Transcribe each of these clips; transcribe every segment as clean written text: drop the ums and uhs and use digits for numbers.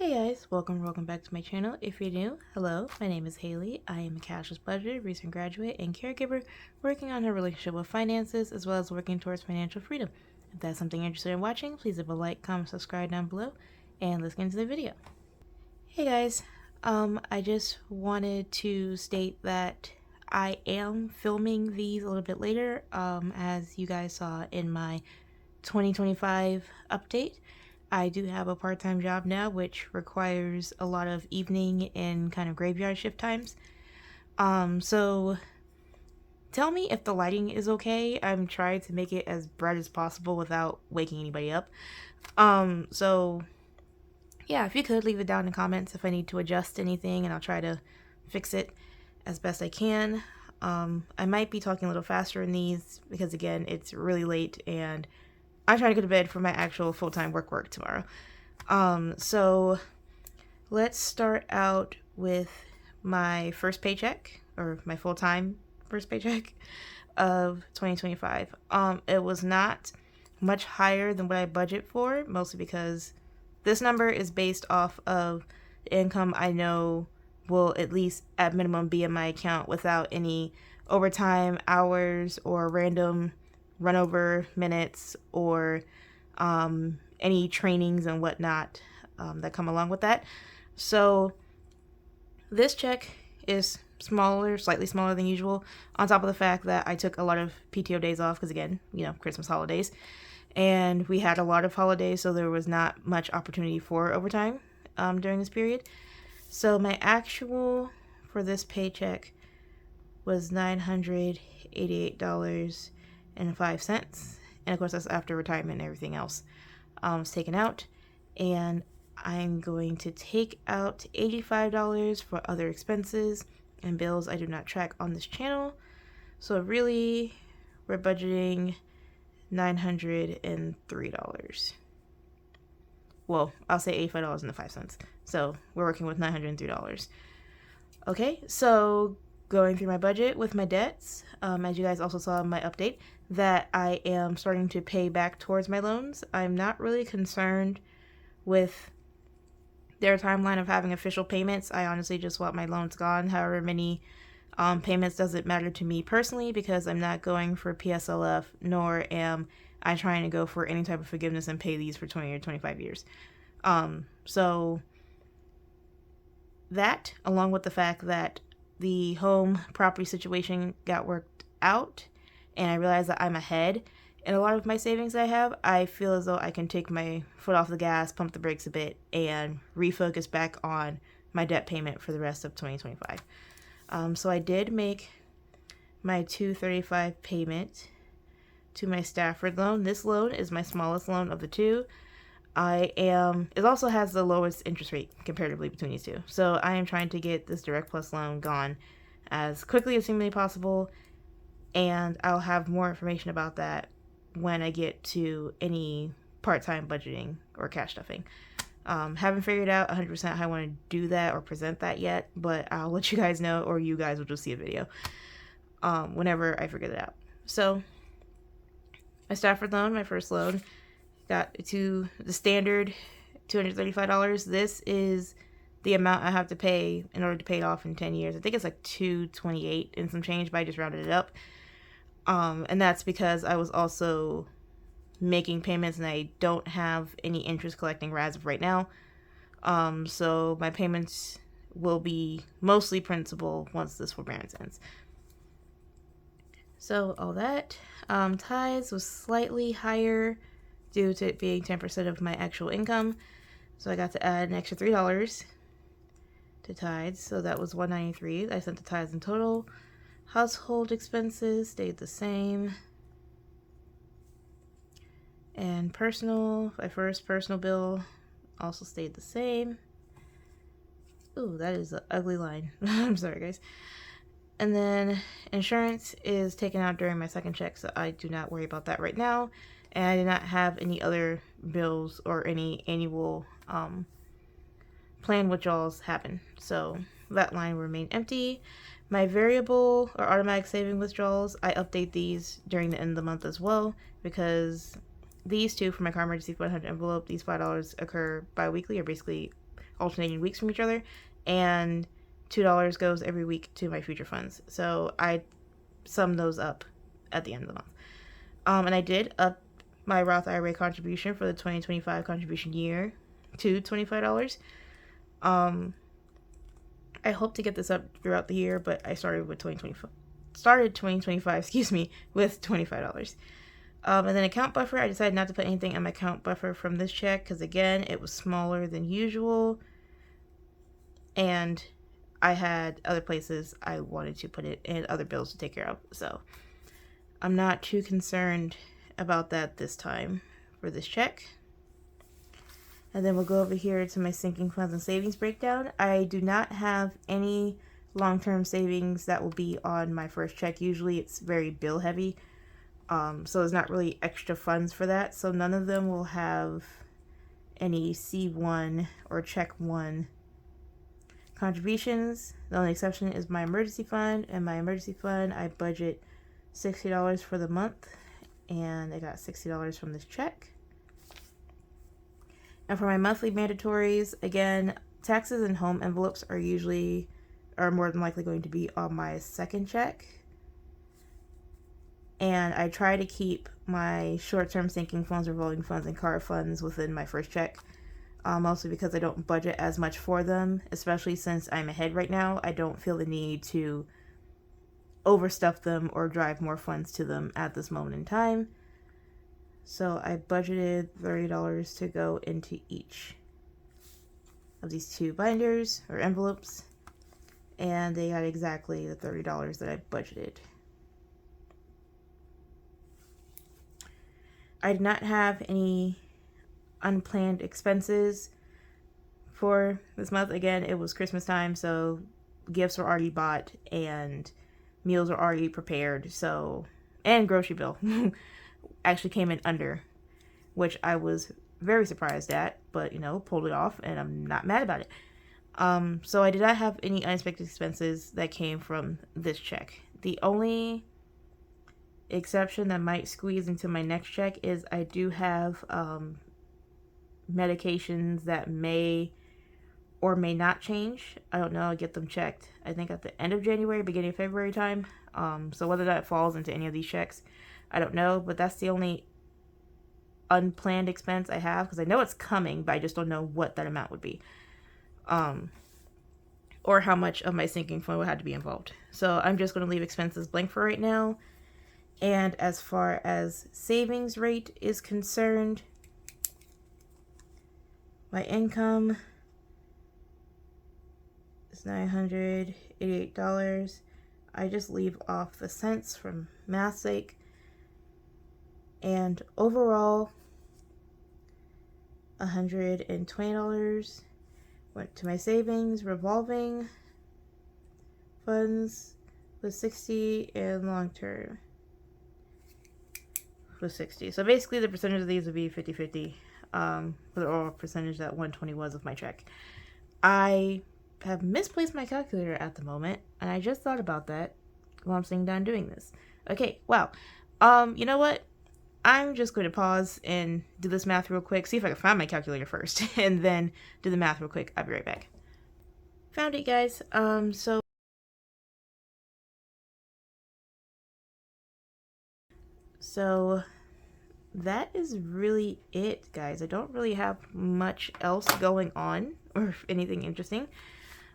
Hey guys, welcome back to my channel. If you're new, hello, my name is Haley. I am a cashless budgeter, recent graduate, and caregiver working on her relationship with finances as well as working towards financial freedom. If that's something you're interested in watching, please leave a like, comment, subscribe down below, and let's get into the video. Hey guys, I just wanted to state that I am filming these a little bit later, as you guys saw in my 2025 update. I do have a part-time job now, which requires a lot of evening and kind of graveyard shift times. So tell me if the lighting is okay. I'm trying to make it as bright as possible without waking anybody up. So yeah, if you could leave it down in the comments if I need to adjust anything, and I'll try to fix it as best I can. I might be talking a little faster in these because again, it's really late and I'm trying to go to bed for my actual full-time work tomorrow. So let's start out with my first paycheck, or my full-time first paycheck of 2025. It was not much higher than what I budget for, mostly because this number is based off of the income I know will at least at minimum be in my account without any overtime hours or random run over minutes or any trainings and whatnot that come along with that. So this check is smaller, slightly smaller than usual, on top of the fact that I took a lot of PTO days off because again, Christmas holidays, and we had a lot of holidays, so there was not much opportunity for overtime during this period. So my actual for this paycheck was $988.05, and of course that's after retirement and everything else was taken out. And I'm going to take out $85 for other expenses and bills I do not track on this channel. So really, we're budgeting $903. Well, I'll say $85.05. So we're working with $903. Okay, so going through my budget with my debts, as you guys also saw in my update, that I am starting to pay back towards my loans. I'm not really concerned with their timeline of having official payments. I honestly just want my loans gone. However many payments doesn't matter to me personally, because I'm not going for PSLF, nor am I trying to go for any type of forgiveness and pay these for 20 or 25 years. So that, along with the fact that the home property situation got worked out and I realized that I'm ahead in a lot of my savings I have, I feel as though I can take my foot off the gas, pump the brakes a bit, and refocus back on my debt payment for the rest of 2025. So I did make my $235 payment to my Stafford loan. This loan is my smallest loan of the two. It also has the lowest interest rate comparatively between these two. So I am trying to get this Direct Plus loan gone as quickly as humanly possible, and I'll have more information about that when I get to any part-time budgeting or cash stuffing. Haven't figured out 100% how I want to do that or present that yet, but I'll let you guys know, or you guys will just see a video whenever I figure that out. So my Stafford loan, my first loan, got to the standard $235. This is the amount I have to pay in order to pay it off in 10 years. I think it's like $228 and some change, but I just rounded it up. And that's because I was also making payments and I don't have any interest collecting as of right now. So my payments will be mostly principal once this forbearance ends. So all that. Tithes was slightly higher due to it being 10% of my actual income. So I got to add an extra $3 to tithes. So that was $193. I sent the tithes in total. Household expenses stayed the same. And personal, my first personal bill also stayed the same. Ooh, that is an ugly line. I'm sorry, guys. And then insurance is taken out during my second check, so I do not worry about that right now. And I did not have any other bills or any annual plan withdrawals happen. So that line will remain empty. My variable or automatic saving withdrawals, I update these during the end of the month as well, because these two for my car emergency 100 envelope, these $5 occur bi-weekly, or basically alternating weeks from each other, and $2 goes every week to my future funds. So I sum those up at the end of the month. And I did up my Roth IRA contribution for the 2025 contribution year to $25. I hope to get this up throughout the year, but I started 2025, with $25. And then account buffer, I decided not to put anything on my account buffer from this check because, again, it was smaller than usual. And I had other places I wanted to put it and other bills to take care of. So I'm not too concerned about that this time for this check. And then we'll go over here to my sinking funds and savings breakdown. I do not have any long-term savings that will be on my first check. Usually it's very bill heavy. So there's not really extra funds for that. So none of them will have any C1 or check 1 contributions. The only exception is my emergency fund. And my emergency fund, I budget $60 for the month. And I got $60 from this check. And for my monthly mandatories, again, taxes and home envelopes are more than likely going to be on my second check. And I try to keep my short-term sinking funds, revolving funds, and car funds within my first check. Mostly because I don't budget as much for them, especially since I'm ahead right now. I don't feel the need to overstuff them or drive more funds to them at this moment in time. So I budgeted $30 to go into each of these two binders or envelopes, and they got exactly the $30 that I budgeted. I did not have any unplanned expenses for this month. Again, it was Christmas time, so gifts were already bought and meals were already prepared. So, and grocery bill actually came in under, which I was very surprised at, but pulled it off, and I'm not mad about it. So I did not have any unexpected expenses that came from this check. The only exception that might squeeze into my next check is I do have medications that may or may not change. I don't know. I'll get them checked, I think, at the end of January, beginning of February time. So whether that falls into any of these checks, I don't know. But that's the only unplanned expense I have, because I know it's coming, but I just don't know what that amount would be. Or how much of my sinking fund would have to be involved. So I'm just going to leave expenses blank for right now. And as far as savings rate is concerned, my income is $988. I just leave off the cents from math's sake. And overall, $120 went to my savings, revolving funds was $60, and long term was $60. So basically the percentage of these would be 50-50 for the overall percentage that $120 was of my check. I have misplaced my calculator at the moment, and I just thought about that while I'm sitting down doing this. Okay, wow. You know what? I'm just going to pause and do this math real quick, see if I can find my calculator first, and then do the math real quick. I'll be right back. Found it, guys. So that is really it, guys. I don't really have much else going on or anything interesting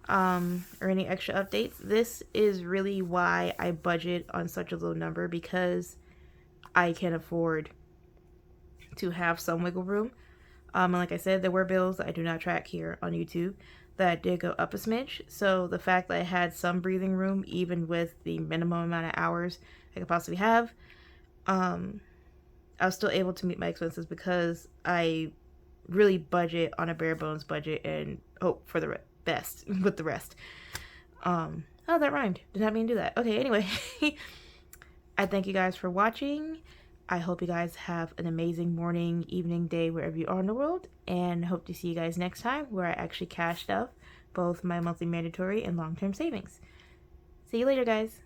or any extra updates. This is really why I budget on such a low number, because I can afford to have some wiggle room. And like I said, there were bills that I do not track here on YouTube that did go up a smidge. So the fact that I had some breathing room, even with the minimum amount of hours I could possibly have, I was still able to meet my expenses because I really budget on a bare bones budget and hope for the best with the rest. Oh, that rhymed. Did not mean to do that. Okay, anyway. I thank you guys for watching. I hope you guys have an amazing morning, evening, day, wherever you are in the world, and hope to see you guys next time where I actually cashed up both my monthly mandatory and long-term savings. See you later, guys.